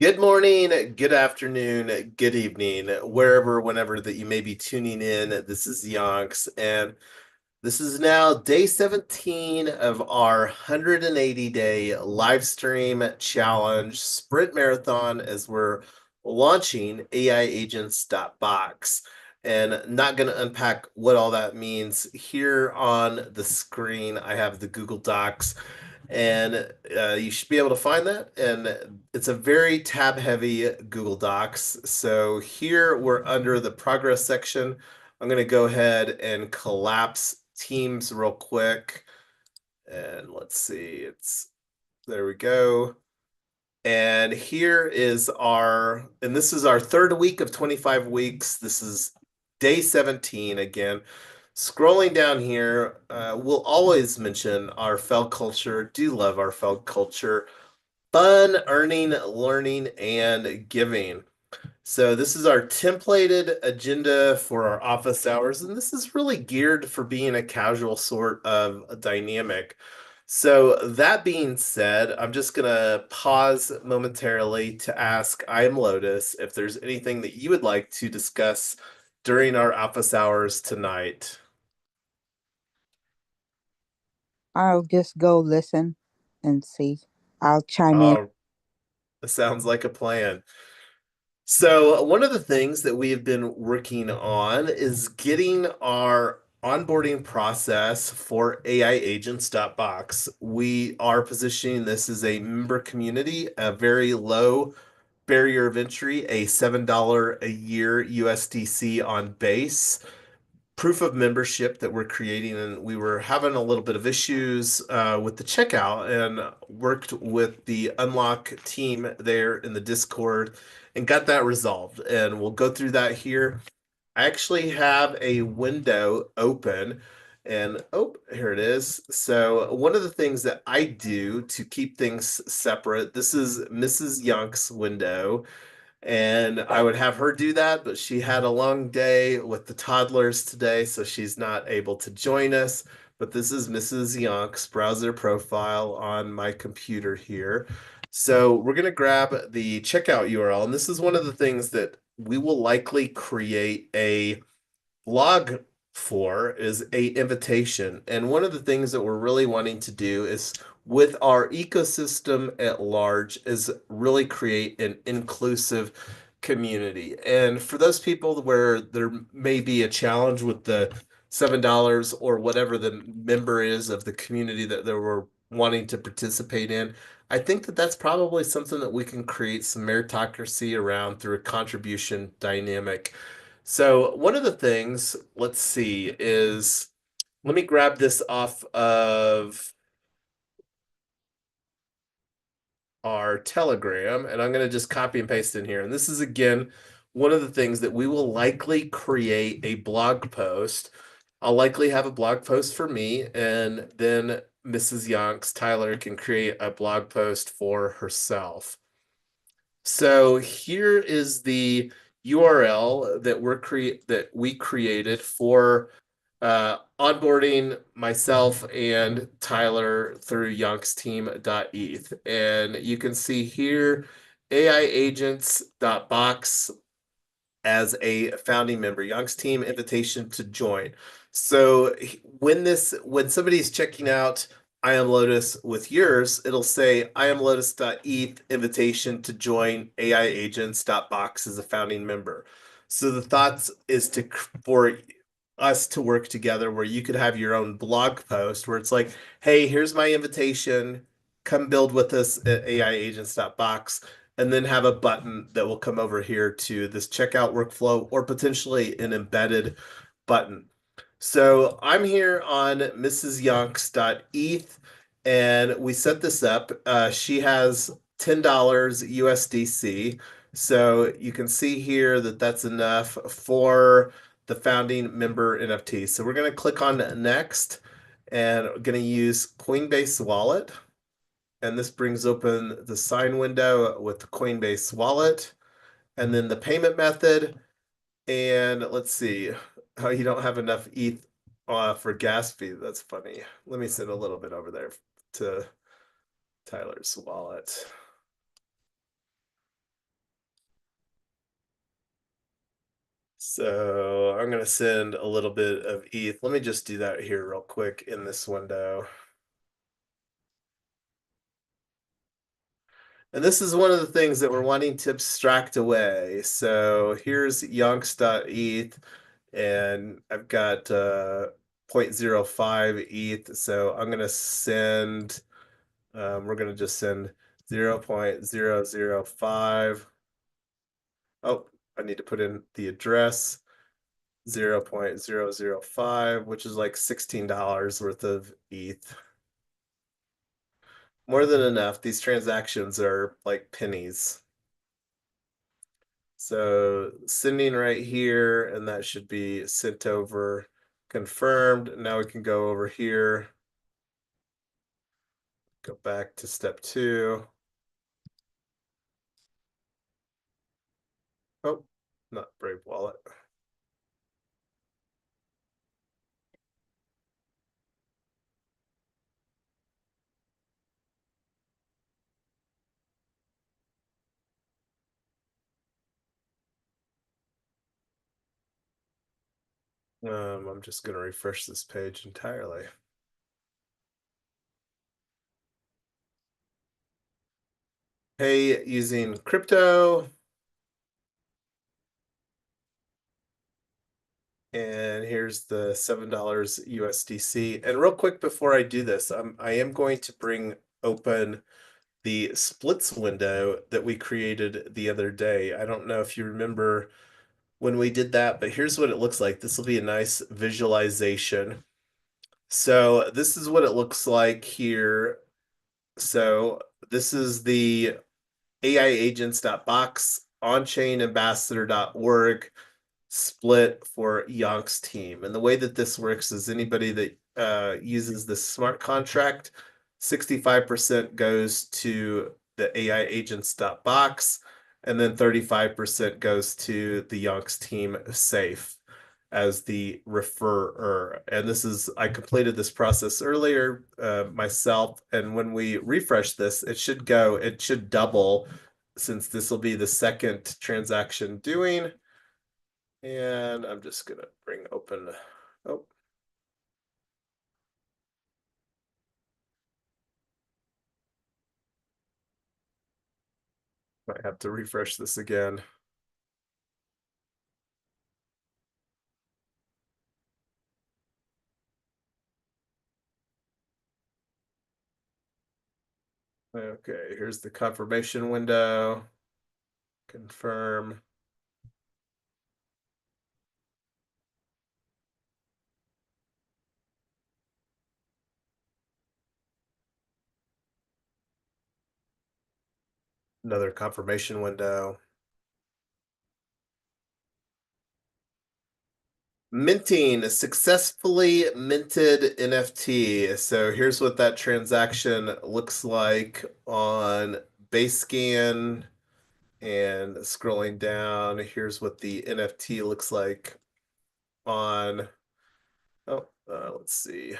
Good morning, good afternoon, good evening, wherever, whenever that you may be tuning in. This is Yonks, and this is now day 17 of our 180-day live stream challenge sprint marathon as we're launching AIagents.box. And not going to unpack what all that means. Here on the screen, I have the Google Docs and you should be able to find that. And it's a very tab heavy Google Docs. So here we're under the progress section. I'm going to go ahead and collapse Teams real quick. And let's see, it's there we go. And here is and this is our third week of 25 weeks. This is day 17 again. Scrolling down here, we'll always mention our FEL culture. Do love our FEL culture. Fun, earning, learning, and giving. So this is our templated agenda for our office hours, and this is really geared for being a casual sort of a dynamic. So that being said, I'm just gonna pause momentarily to ask I am Lotus if there's anything that you would like to discuss during our office hours tonight. I'll just go listen and see. I'll chime in. Oh, that sounds like a plan. So, one of the things that we have been working on is getting our onboarding process for AIagents.box. We are positioning this as a member community, a very low barrier of entry, a $7 a year USDC on base proof of membership that we're creating, and we were having a little bit of issues with the checkout and worked with the unlock team there in the Discord and got that resolved. And we'll go through that here. I actually have a window open and oh, here it is. So one of the things that I do to keep things separate, this is Mrs. Young's window, and I would have her do that, but she had a long day with the toddlers today, so she's not able to join us. But this is Mrs. Yonk's browser profile on my computer here. So we're going to grab the checkout URL, and this is one of the things that we will likely create a log for is a invitation. And one of the things that we're really wanting to do is with our ecosystem at large is really create an inclusive community. And for those people where there may be a challenge with the $7 or whatever the member is of the community that they were wanting to participate in, I think that that's probably something that we can create some meritocracy around through a contribution dynamic. So one of the things, let's see, is let me grab this off of our Telegram, and I'm going to just copy and paste in here. And this is again one of the things that we will likely create a blog post. I'll likely have a blog post for me, and then Mrs. Yonks, Tyler, can create a blog post for herself. So here is the URL that we created for onboarding myself and Tyler through youngsteam.eth. And you can see here AIagents.box as a founding member, Young's team invitation to join. So when somebody's checking out I am Lotus with yours, it'll say I am Lotus.eth invitation to join AIagents.box as a founding member. So the thoughts is to for us to work together where you could have your own blog post where it's like, hey, here's my invitation. Come build with us at AIagents.box, and then have a button that will come over here to this checkout workflow or potentially an embedded button. So I'm here on mrsYonks.eth, and we set this up. She has $10 USDC. So you can see here that that's enough for the founding member NFT. So we're going to click on next and we're going to use Coinbase Wallet. And this brings open the sign window with the Coinbase Wallet and then the payment method. And let's see. Oh, you don't have enough ETH for gas fee. That's funny. Let me send a little bit over there to Tyler's wallet. So I'm going to send a little bit of ETH. Let me just do that here real quick in this window. And this is one of the things that we're wanting to abstract away. So here's yonks.eth, and I've got 0.05 ETH. So I'm going to send, we're going to just send 0.005. Oh, I need to put in the address. 0.005, which is like $16 worth of ETH. More than enough. These transactions are like pennies. So sending right here, and that should be sent over, confirmed. Now we can go over here, go back to step 2. Oh, not Brave Wallet. I'm just going to refresh this page entirely. Pay using crypto. And here's the $7 USDC. And real quick before I do this, I am going to bring open the splits window that we created the other day. I don't know if you remember when we did that, but here's what it looks like. This will be a nice visualization. So this is what it looks like here. So this is the AIagents.box onchainambassador.org split for Yonk's team. And the way that this works is anybody that uses the smart contract, 65% goes to the AIagents.box, and then 35% goes to the Yonk's team safe as the referrer. And this is, I completed this process earlier myself. And when we refresh this, it should double since this will be the second transaction doing. And I'm just gonna bring open, oh, might have to refresh this again. Okay, here's the confirmation window. Confirm. Another confirmation window. Minting, successfully minted NFT. So here's what that transaction looks like on Basescan. And scrolling down, here's what the NFT looks like on, oh, let's see.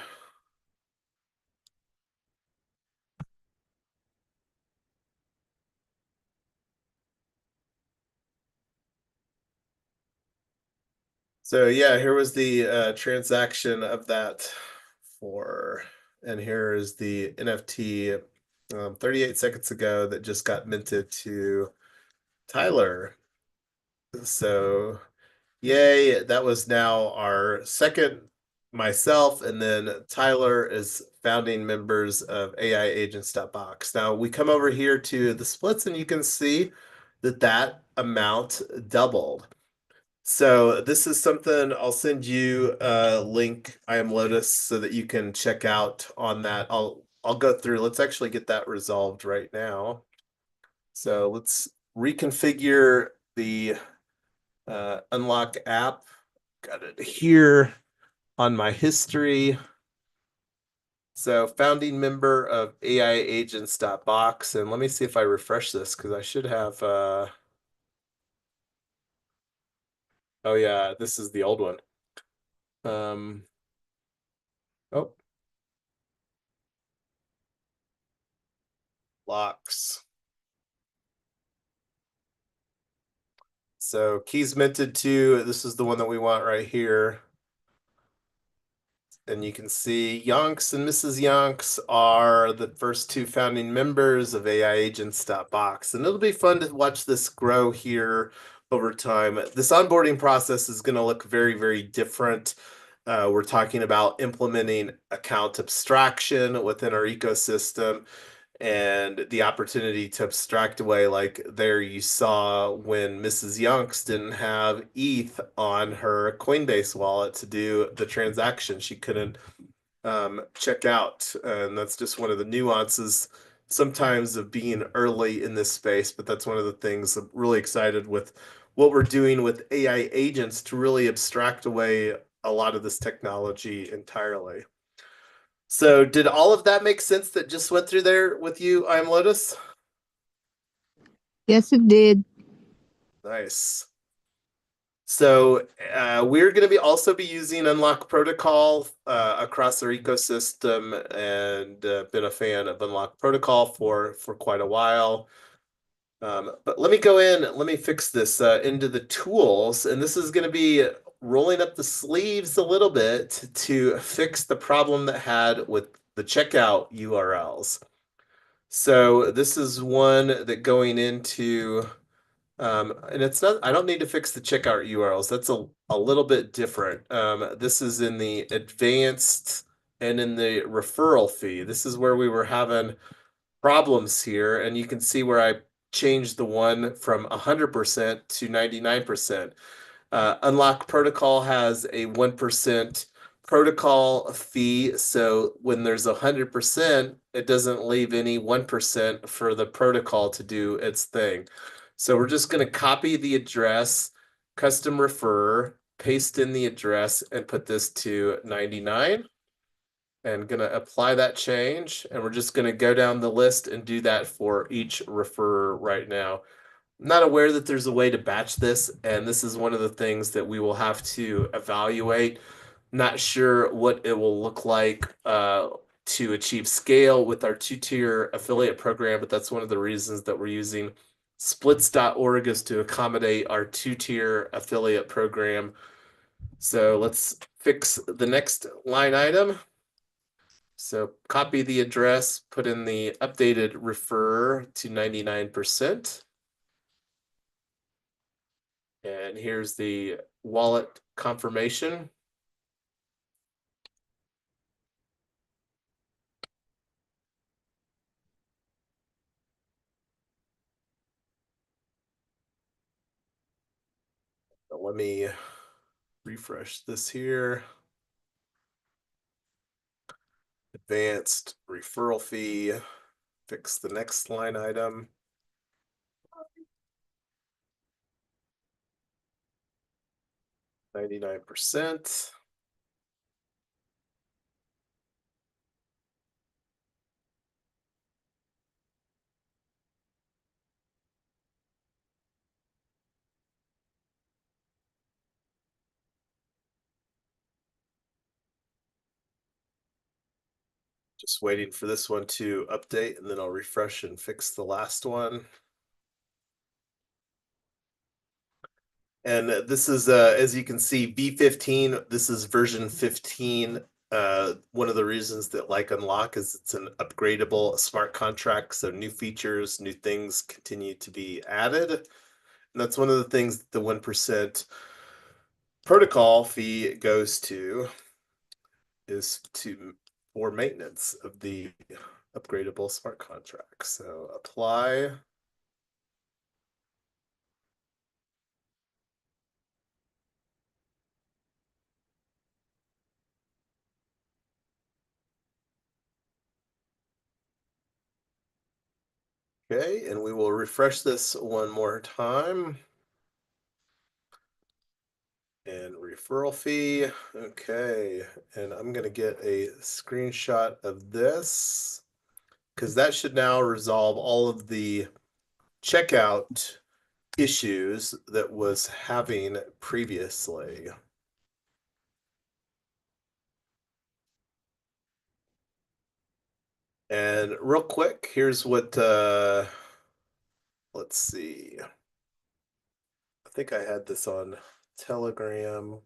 So yeah, here was the transaction of that for, and here is the NFT 38 seconds ago that just got minted to Tyler. So yay, that was now our second myself, and then Tyler is founding members of AIagents.box. Now we come over here to the splits and you can see that that amount doubled. So this is something I'll send you a link, I am Lotus, so that you can check out on that. I'll go through. Let's actually get that resolved right now. So let's reconfigure the unlock app. Got it here on my history. So founding member of AIagents.box. And let me see if I refresh this because I should have oh yeah, this is the old one. Oh, locks. So keys minted to, this is the one that we want right here. And you can see Yonks and Mrs. Yonks are the first two founding members of AIagents.box. And it'll be fun to watch this grow here over time. This onboarding process is going to look very, very different. We're talking about implementing account abstraction within our ecosystem and the opportunity to abstract away, like there you saw when Mrs. Yonks didn't have ETH on her Coinbase wallet to do the transaction. She couldn't check out. And that's just one of the nuances sometimes of being early in this space. But that's one of the things I'm really excited with what we're doing with AI agents to really abstract away a lot of this technology entirely. So, did all of that make sense that just went through there with you, I'm Lotus? Yes, it did. Nice. So we're going to be also be using Unlock Protocol across our ecosystem, and been a fan of Unlock Protocol for quite a while. But let me go in, let me fix this into the tools, and this is going to be rolling up the sleeves a little bit to fix the problem that had with the checkout URLs. So this is one that going into and it's not, I don't need to fix the checkout URLs. That's a little bit different. This is in the advanced and in the referral fee. This is where we were having problems here. And you can see where I changed the one from 100% to 99%. Unlock Protocol has a 1% protocol fee. So when there's 100%, it doesn't leave any 1% for the protocol to do its thing. So we're just going to copy the address, custom refer, paste in the address, and put this to 99. And going to apply that change. And we're just going to go down the list and do that for each referrer right now. I'm not aware that there's a way to batch this, and this is one of the things that we will have to evaluate. Not sure what it will look like to achieve scale with our two-tier affiliate program, but that's one of the reasons that we're using splits.org is to accommodate our two-tier affiliate program. So let's fix the next line item. So copy the address, put in the updated refer to 99%. And here's the wallet confirmation. Let me refresh this here. Advanced referral fee. Fix the next line item. 99%. Just waiting for this one to update, and then I'll refresh and fix the last one. And this is, as you can see, V15. This is version 15. One of the reasons that like Unlock is it's an upgradable smart contract. So new features, new things continue to be added. And that's one of the things that the 1% protocol fee goes to is to for maintenance of the upgradable smart contract. So apply. Okay, and we will refresh this one more time. And referral fee. Okay, and I'm going to get a screenshot of this because that should now resolve all of the checkout issues that was having previously. And real quick, here's what let's see. think I had this on Telegram.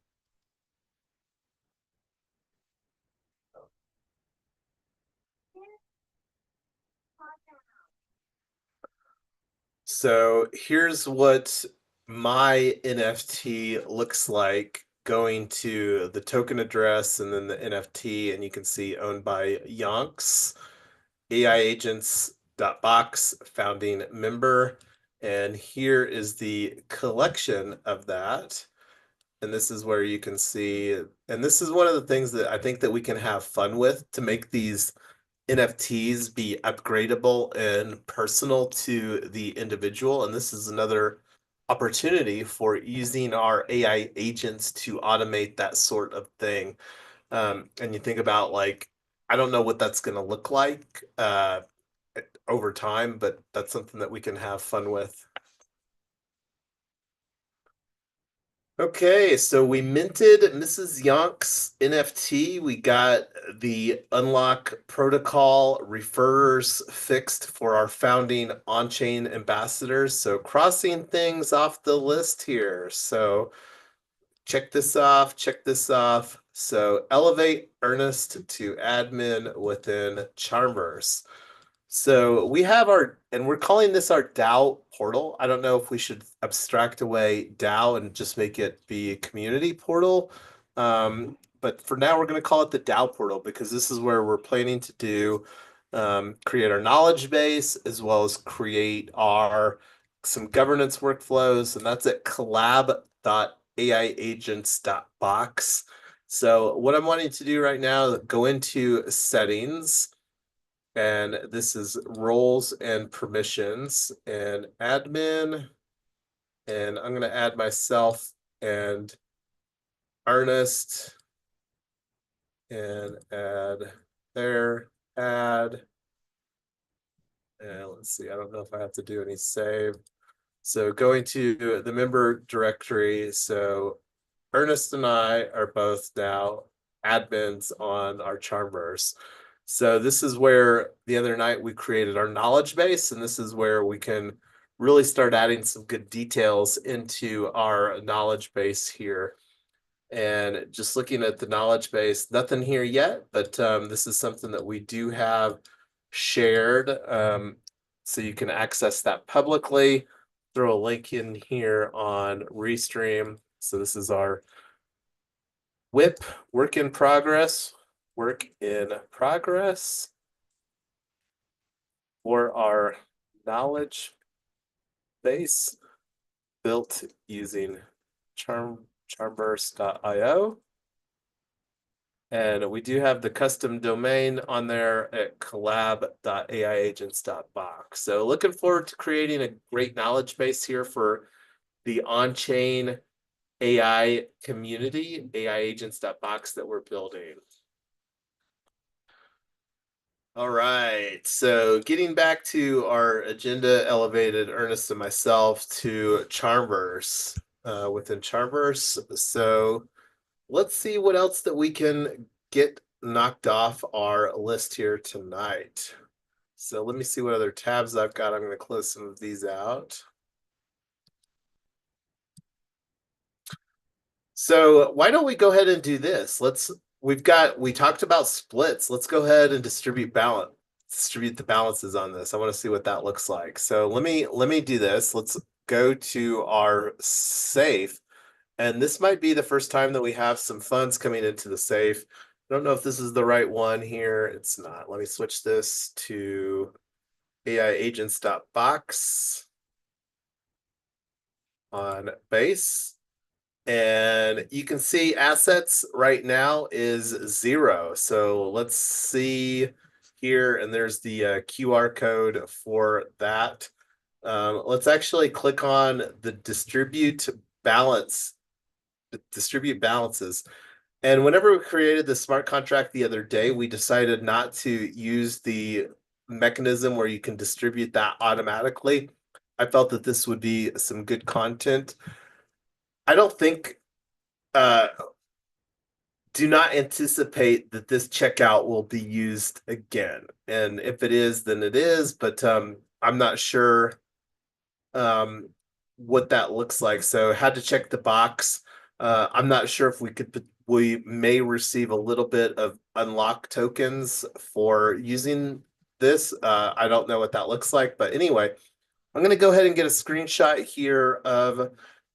So here's what my NFT looks like going to the token address and then the NFT, and you can see owned by Yonks, AI Agents box founding member. And here is the collection of that. And this is where you can see, and this is one of the things that I think that we can have fun with to make these NFTs be upgradable and personal to the individual. And this is another opportunity for using our AI agents to automate that sort of thing. And you think about like, I don't know what that's going to look like over time, but that's something that we can have fun with. Okay, so we minted Mrs. Yonk's NFT. We got the unlock protocol referrers fixed for our founding on-chain ambassadors. So crossing things off the list here. So check this off, check this off. So elevate Ernest to admin within Charmverse. So we have and we're calling this our DAO portal. I don't know if we should abstract away DAO and just make it be a community portal. But for now, we're going to call it the DAO portal because this is where we're planning to do create our knowledge base as well as create our some governance workflows, and that's at collab.aiagents.box. So what I'm wanting to do right now, go into settings, and this is roles and permissions and admin. And I'm going to add myself and Ernest and add there, add. And let's see, I don't know if I have to do any save. So going to the member directory. So Ernest and I are both now admins on our Charmverse. So this is where the other night we created our knowledge base, and this is where we can really start adding some good details into our knowledge base here. And just looking at the knowledge base, nothing here yet, but this is something that we do have shared. So you can access that publicly. Throw a link in here on Restream. So this is our WIP, work in progress for our knowledge base built using charmverse.io. And we do have the custom domain on there at collab.aiagents.box. So looking forward to creating a great knowledge base here for the on-chain AI community, aiagents.box that we're building. All right, so getting back to our agenda, elevated Ernest and myself to Charmverse within Charmverse. So let's see what else that we can get knocked off our list here tonight. So let me see what other tabs I've got. I'm going to close some of these out. So why don't we go ahead and do this? We talked about splits. Let's go ahead and distribute the balances on this. I want to see what that looks like. So let me do this. Let's go to our safe. And this might be the first time that we have some funds coming into the safe. I don't know if this is the right one here. It's not. Let me switch this to aiagents.box on base. And you can see assets right now is 0. So let's see here. And there's the QR code for that. Let's actually click on the distribute balances. And whenever we created the smart contract the other day, we decided not to use the mechanism where you can distribute that automatically. I felt that this would be some good content. I don't think do not anticipate that this checkout will be used again. And if it is, then it is, but I'm not sure. Um, what that looks like. So had to check the box. I'm not sure if we may receive a little bit of unlock tokens for using this. I don't know what that looks like, but anyway, I'm going to go ahead and get a screenshot here of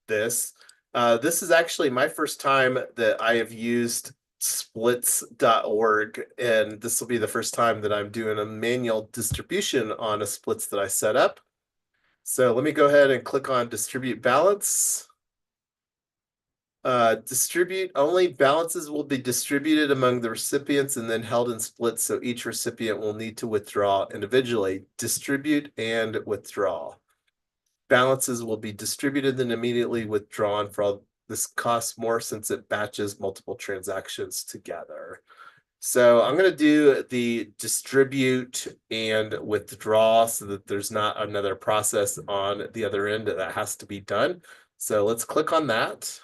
this. This is actually my first time that I have used splits.org, and this will be the first time that I'm doing a manual distribution on a splits that I set up. So let me go ahead and click on distribute balance. Distribute only balances will be distributed among the recipients and then held in splits, so each recipient will need to withdraw individually. Distribute and withdraw. Balances will be distributed and immediately withdrawn. For all this costs more since it batches multiple transactions together. So I'm going to do the distribute and withdraw so that there's not another process on the other end that has to be done. So let's click on that.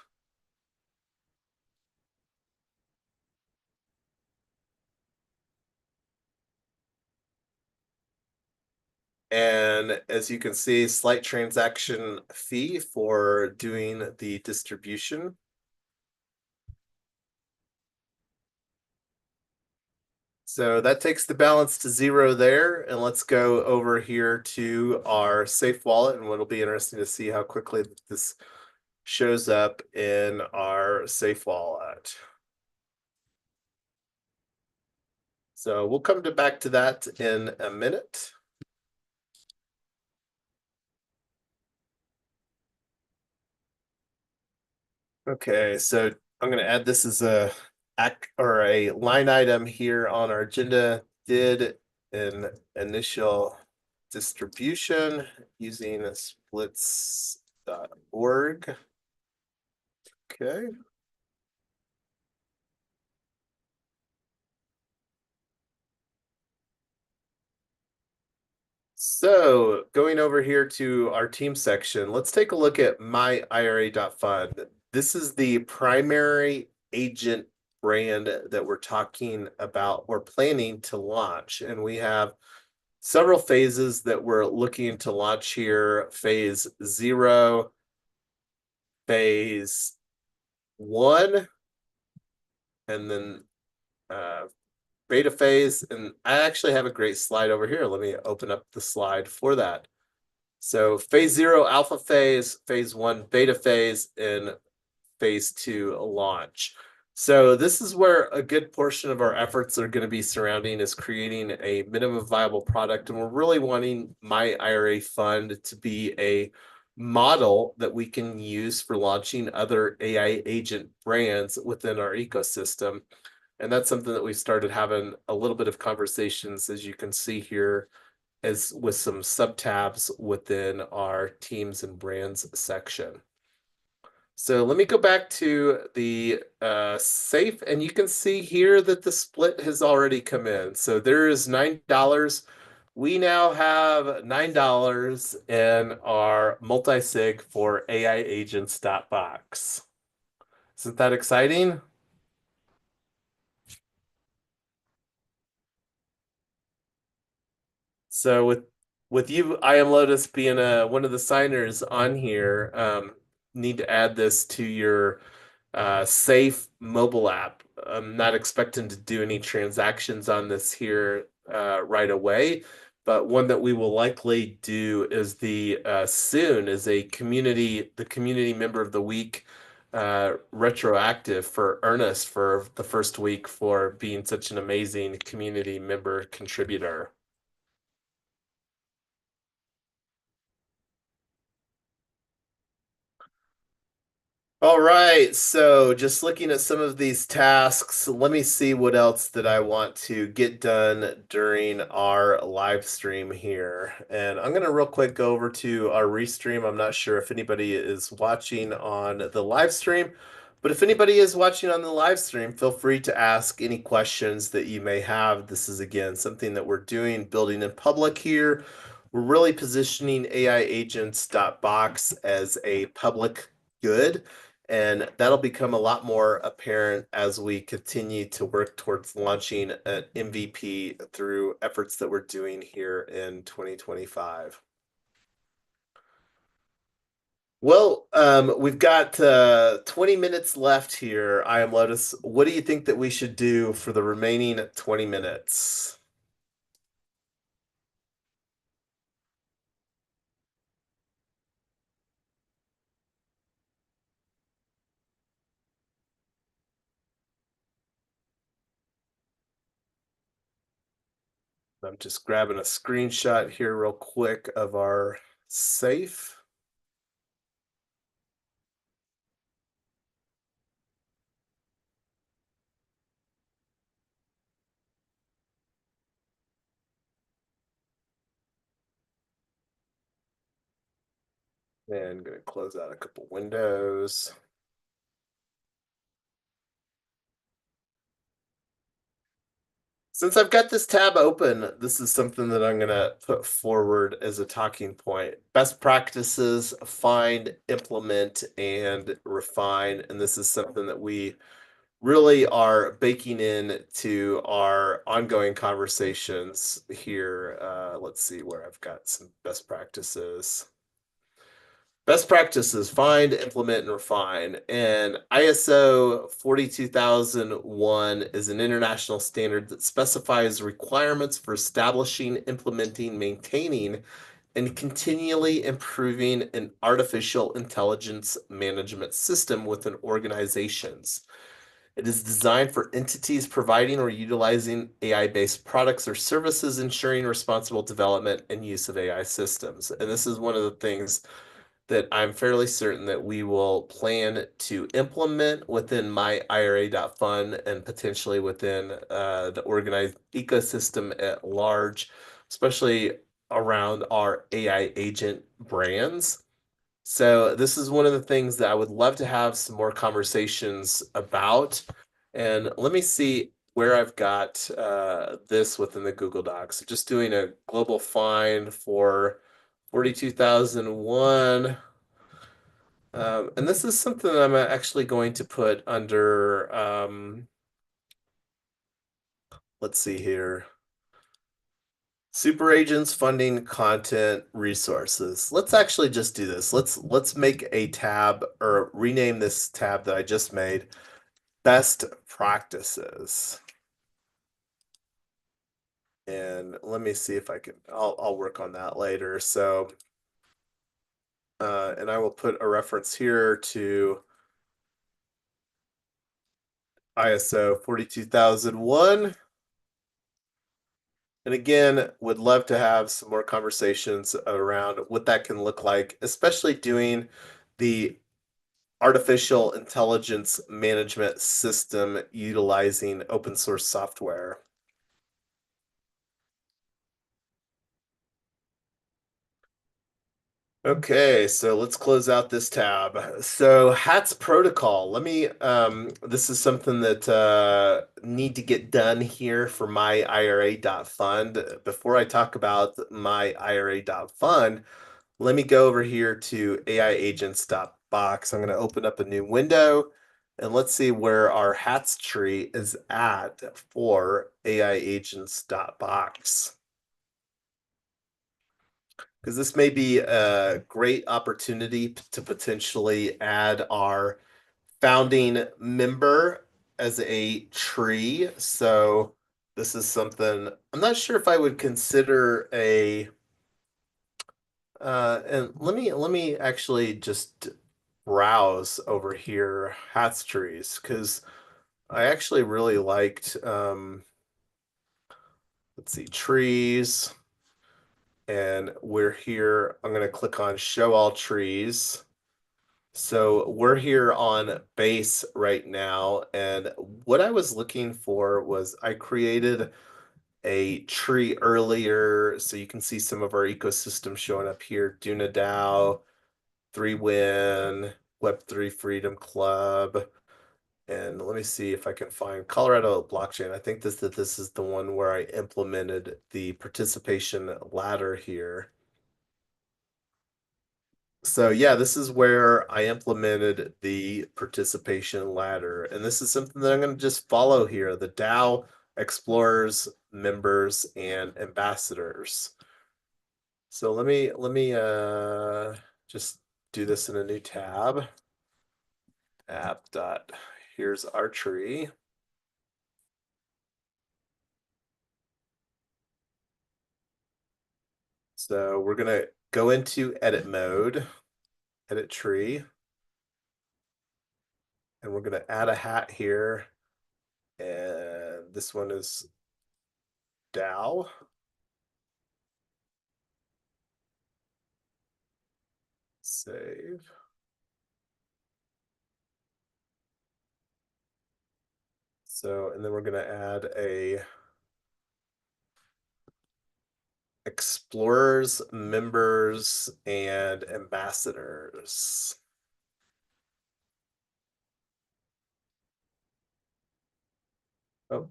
And as you can see, slight transaction fee for doing the distribution. So that takes the balance to zero there. And let's go over here to our safe wallet. And what'll be interesting to see how quickly this shows up in our safe wallet. So we'll come back to that in a minute. Okay, so I'm going to add this as a line item here on our agenda. Did an initial distribution using splits.org. Okay. So going over here to our team section, let's take a look at my IRA.fund. This is the primary agent brand that we're talking about, we're planning to launch. And we have several phases that we're looking to launch here. Phase 0, phase 1, and then beta phase. And I actually have a great slide over here. Let me open up the slide for that. So phase 0, alpha phase, phase 1, beta phase, and phase 2, launch. So this is where a good portion of our efforts are going to be surrounding is creating a minimum viable product. And we're really wanting my IRA fund to be a model that we can use for launching other AI agent brands within our ecosystem. And that's something that we started having a little bit of conversations, as you can see here, as with some sub-tabs within our teams and brands section. So let me go back to the safe, and you can see here that the split has already come in. So there is $9. We now have $9 in our multi-sig for AI agents.box. Isn't that exciting? So with you, I am Lotus being one of the signers on here, need to add this to your safe mobile app. I'm not expecting to do any transactions on this here right away, but one that we will likely do is the soon is the community member of the week retroactive for Ernest for the first week for being such an amazing community member contributor. All right, so just looking at some of these tasks, let me see what else that I want to get done during our live stream here. And I'm going to real quick go over to our restream. I'm not sure if anybody is watching on the live stream, but if anybody is watching on the live stream, feel free to ask any questions that you may have. This is, again, something that we're doing, building in public here. We're really positioning AI agents.box as a public good. And that'll become a lot more apparent as we continue to work towards launching an MVP through efforts that we're doing here in 2025. Well, we've got 20 minutes left here. I am Lotus. What do you think that we should do for the remaining 20 minutes? I'm just grabbing a screenshot here real quick of our safe. And going to close out a couple windows. Since I've got this tab open, this is something that I'm going to put forward as a talking point. Best practices, find, implement, and refine. And this is something that we really are baking in to our ongoing conversations here. Let's see where I've got some best practices. Best practices, find, implement, and refine. And ISO 42001 is an international standard that specifies requirements for establishing, implementing, maintaining, and continually improving an artificial intelligence management system within organizations. It is designed for entities providing or utilizing AI-based products or services, ensuring responsible development and use of AI systems. And this is one of the things that I'm fairly certain that we will plan to implement within my IRA.fund and potentially within the organized ecosystem at large, especially around our AI agent brands. So this is one of the things that I would love to have some more conversations about. And let me see where I've got this within the Google Docs. So just doing a global find for 42,001. And this is something that I'm actually going to put under, let's see here. Super agents funding content resources. Let's actually just do this. Let's make a tab or rename this tab that I just made best practices. And let me see if I can I'll work on that later. So and I will put a reference here to ISO 42001. And again, would love to have some more conversations around what that can look like, especially doing the artificial intelligence management system utilizing open source software. Okay, so let's close out this tab. So HATS protocol. Let me this is something that need to get done here for my IRA.fund. Before I talk about my IRA.fund, let me go over here to AIagents.box. I'm going to open up a new window and let's see where our HATS tree is at for AIagents.box. Because this may be a great opportunity to potentially add our founding member as a tree. So this is something I'm not sure if I would consider a and let me actually just browse over here hats trees because I actually really liked let's see trees and we're here. I'm going to click on show all trees. So we're here on base right now, and what I was looking for was I created a tree earlier, so you can see some of our ecosystem showing up here. Duna DAO, 3Win, Web3 Freedom Club, and let me see if I can find Colorado blockchain. I think this is the one where I implemented the participation ladder here. So yeah, this is where I implemented the participation ladder. And this is something that I'm going to just follow here, the DAO explorers, members, and ambassadors. So let me just do this in a new tab. Here's our tree. So we're gonna go into edit mode, edit tree, and we're gonna add a hat here. And this one is Dow. Save. So, and then we're gonna add a explorers, members, and ambassadors. Oh,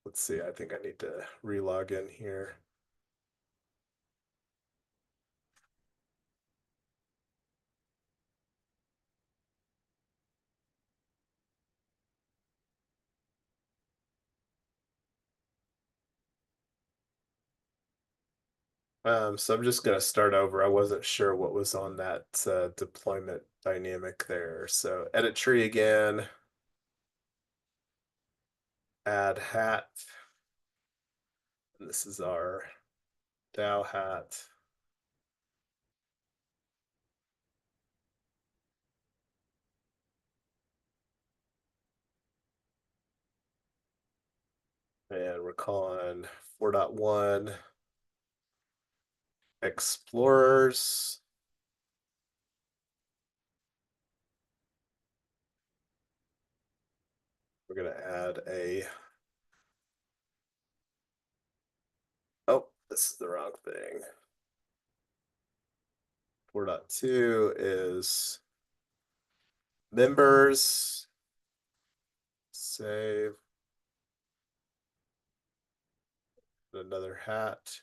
let's see, I think I need to re-log in here. So I'm just gonna start over. I wasn't sure what was on that deployment dynamic there. So edit tree again, add hat. And this is our DAO hat. And we're calling 4.1 explorers. We're gonna add oh, this is the wrong thing. 4.2 is members. Save. Another hat.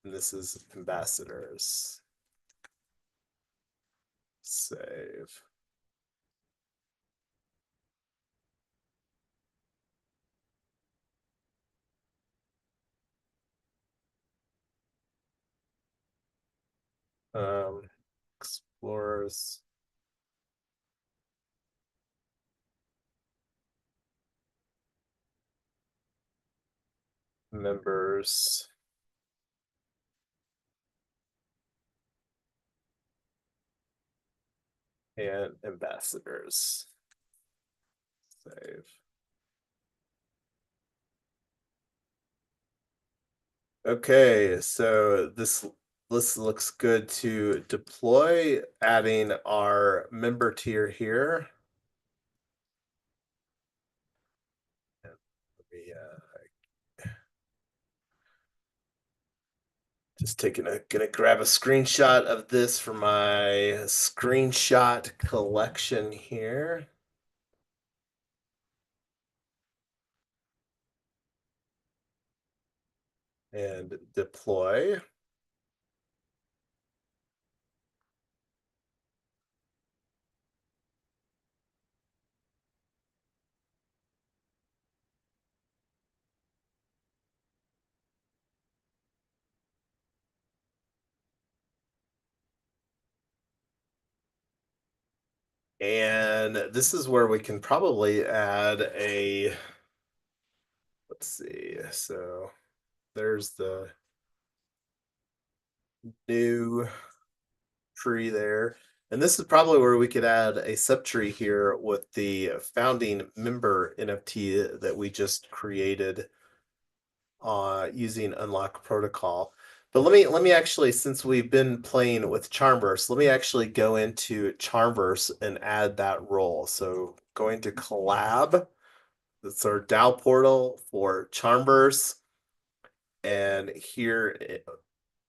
And this is ambassadors. Save. Explorers. Members. And ambassadors. Save. Okay, so this looks good to deploy, adding our member tier here. Let me just gonna grab a screenshot of this for my screenshot collection here. And deploy. And this is where we can probably add let's see. So there's the new tree there. And this is probably where we could add a subtree here with the founding member NFT that we just created using Unlock Protocol. But let me actually, since we've been playing with Charmverse, let me actually go into Charmverse and add that role. So going to collab, that's our DAO portal for Charmverse. And here,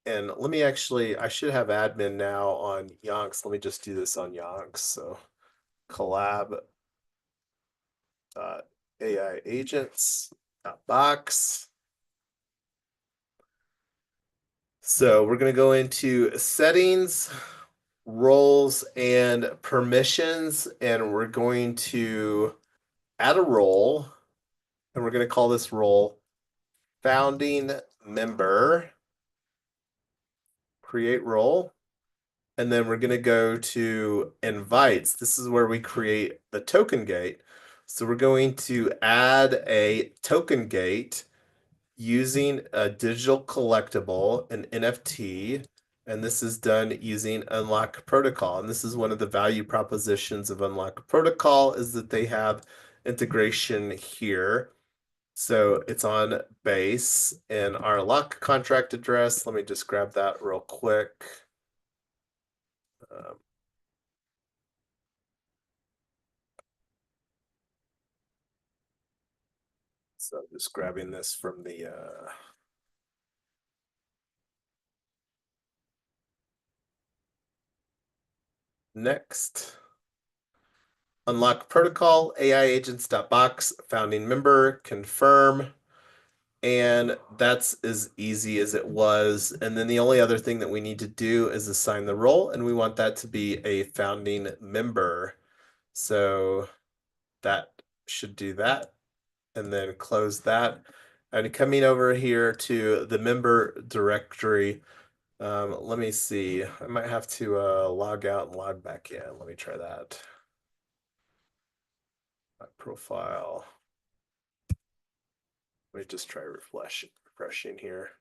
and let me actually, I should have admin now on Yonks. Let me just do this on Yonks. So collab AI agents box. So we're going to go into settings, roles, and permissions, and we're going to add a role, and we're going to call this role founding member. Create role. and then we're going to go to invites. This is where we create the token gate. So we're going to add a token gate using a digital collectible, an NFT, and this is done using Unlock Protocol. And this is one of the value propositions of Unlock Protocol is that they have integration here. So it's on base and our lock contract address. Let me just grab that real quick. Um, so I'm just grabbing this from the next. Unlock protocol, AI agents.box, founding member, confirm. And that's as easy as it was. And then the only other thing that we need to do is assign the role, and we want that to be a founding member. So that should do that. And then close that. And coming over here to the member directory, let me see. I might have to log out and log back in. Let me try that. My profile. Let me just try refreshing here.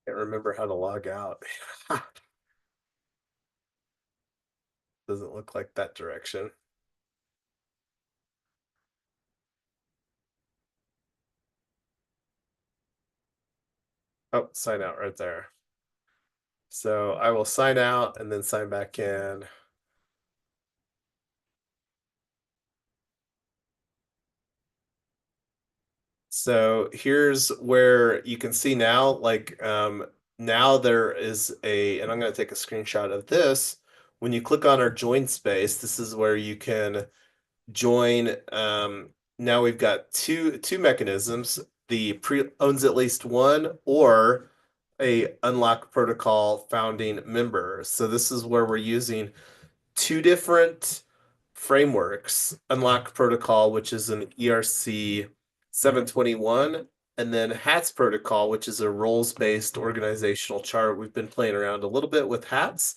Can't remember how to log out. Doesn't look like that direction. Oh, sign out right there. So I will sign out and then sign back in. So here's where you can see now, like now there is and I'm going to take a screenshot of this. When you click on our join space, this is where you can join. Now we've got two mechanisms. The pre owns at least one or a unlock protocol founding member. So this is where we're using two different frameworks, unlock protocol, which is an ERC 721, and then HATS protocol, which is a roles-based organizational chart. We've been playing around a little bit with HATS,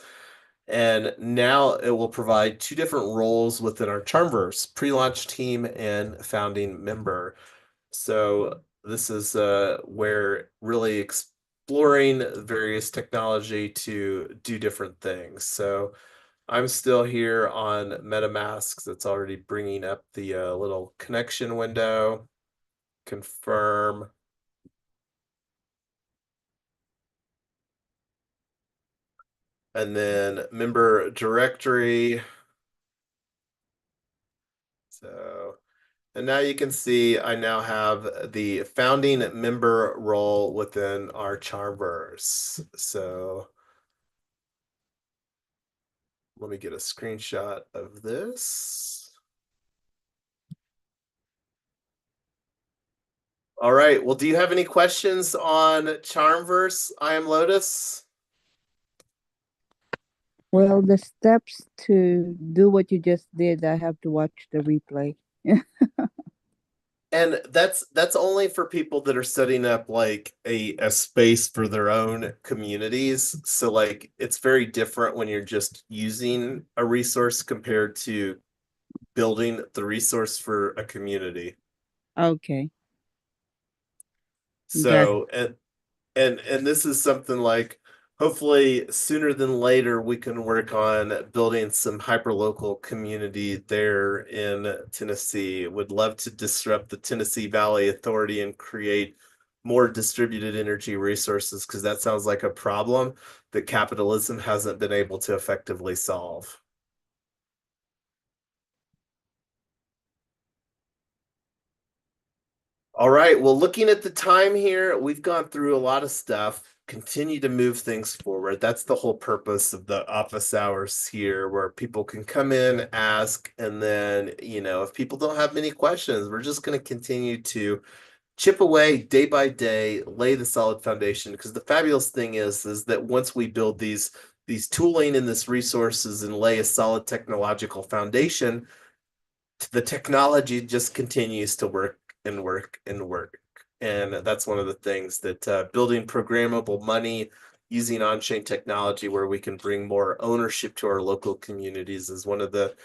and now it will provide two different roles within our Charmverse, pre-launch team and founding member. So this is where really exploring various technology to do different things. So I'm still here on MetaMask. That's already bringing up the little connection window. Confirm. And then member directory. So, and now you can see I now have the founding member role within our Charmverse. So let me get a screenshot of this. All right. Well, do you have any questions on Charmverse? I am Lotus. Well, the steps to do what you just did, I have to watch the replay. And that's only for people that are setting up like a space for their own communities. So like it's very different when you're just using a resource compared to building the resource for a community. Okay, got it. So and this is something like hopefully sooner than later we can work on building some hyperlocal community there in Tennessee. Would love to disrupt the Tennessee Valley Authority and create more distributed energy resources because that sounds like a problem that capitalism hasn't been able to effectively solve. All right. Well, looking at the time here, we've gone through a lot of stuff. Continue to move things forward. That's the whole purpose of the office hours here, where people can come in, ask, and then, if people don't have many questions, we're just going to continue to chip away day by day, lay the solid foundation. Because the fabulous thing is that once we build these these tooling and this resources and lay a solid technological foundation, the technology just continues to work and work and work. And that's one of the things that building programmable money using on-chain technology where we can bring more ownership to our local communities is one of the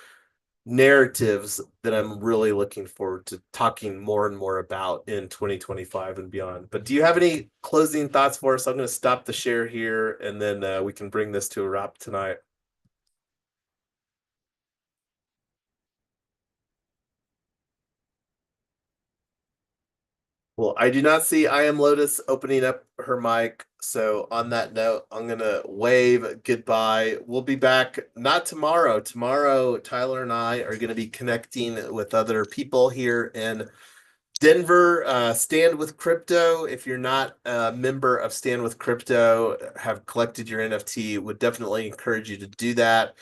narratives that I'm really looking forward to talking more and more about in 2025 and beyond. But do you have any closing thoughts for us? I'm going to stop the share here and then we can bring this to a wrap tonight. Well, I do not see I am Lotus opening up her mic. So on that note, I'm gonna wave goodbye. We'll be back not tomorrow. Tomorrow, Tyler and I are gonna be connecting with other people here in Denver. Stand with Crypto. If you're not a member of Stand with Crypto, have collected your NFT, would definitely encourage you to do that.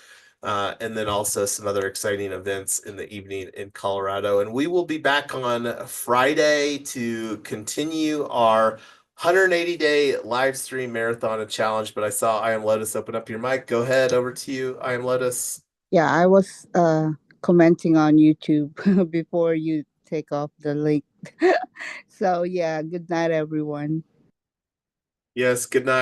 And then also some other exciting events in the evening in Colorado. And we will be back on Friday to continue our 180-day live stream marathon and challenge. But I saw I Am Lotus open up your mic. Go ahead, over to you, I Am Lotus. Yeah, I was commenting on YouTube before you take off the link. So yeah, good night everyone. Yes, good night.